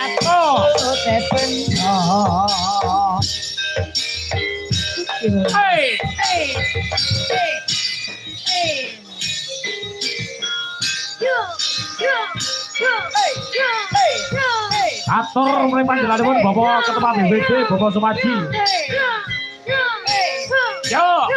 Oh, hey, hey, hey, hey. Atur mulai panjenenganipun Bapak Ketua BPD Bapak Sumaji. Yo.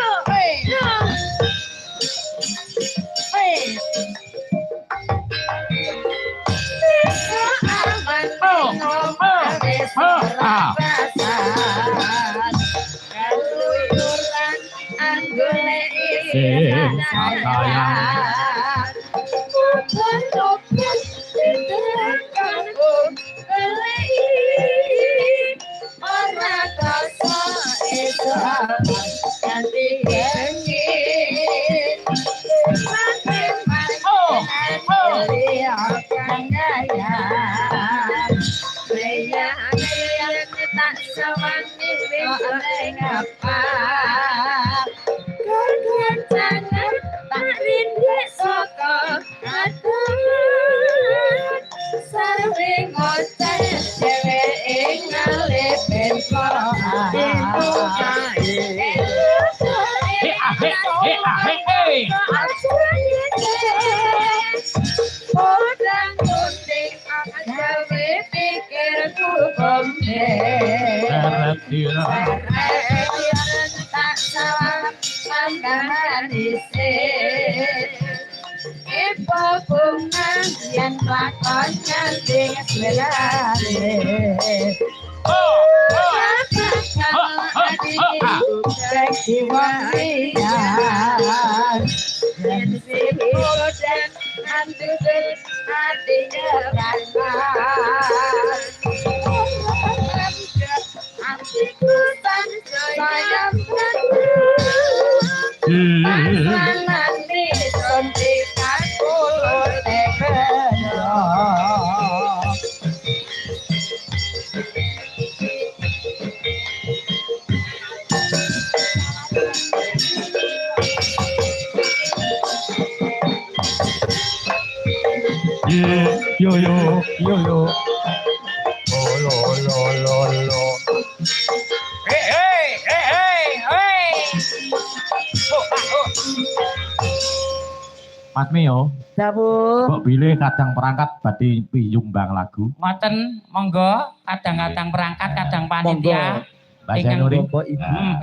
Mas Mio, Sabu. kok pilih kadang perangkat badhe nyumbang lagu? Ngoten, monggo kadang-kadang perangkat, kadang panitia. Bahasa Nuri.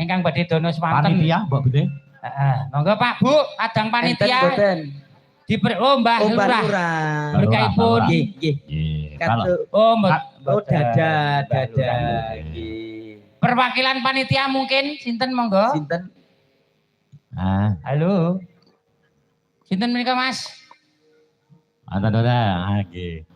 Ingkang badhe dono swanten. Panitia, Mbak Gede. Heeh, monggo Pak Bu, kadang panitia. Mbah Lurah. Berkahipun. Nggih, nggih. Dada. Nggih. Perwakilan panitia mungkin sinten monggo? Sinten? Halo. Sinten menika Mas? Ada nggih.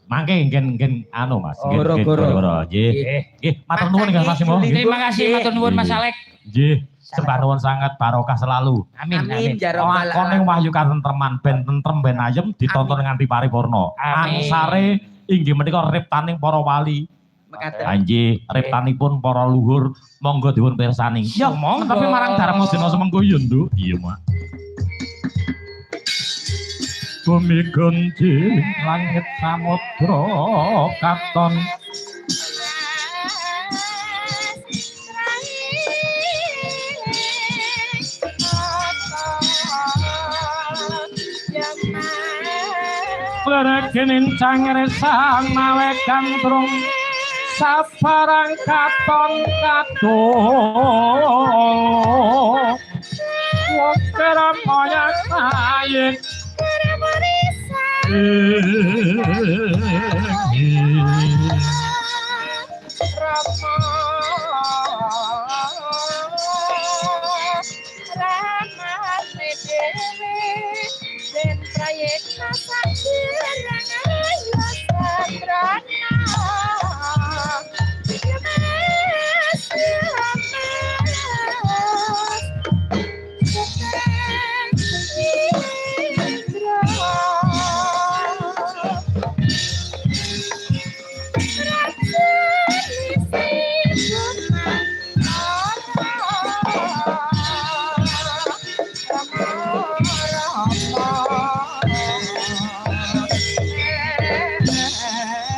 Mangke ngen anu Mas. Goro-goro. Nggih, matur nuwun Mas Simo. Terima kasih matur nuwun Mas Alek. Nggih, sembah nuwun sangat barokah selalu. Amin. Lakone wahyu katentreman ben tentrem ben ayem ditonton nganti paripurna. Angsare inggih menika riptaning para wali. Anjih, riptanipun para luhur monggo dipun pirsani. Ya, monggo. Tapi marang Darma Dina semengko ya, Nduk. Iya, Mak. Bumi gonjing langit samudra katon Lerekenin cangresang mawe kantrung sabarang katon katon wokera moyak sayek Rama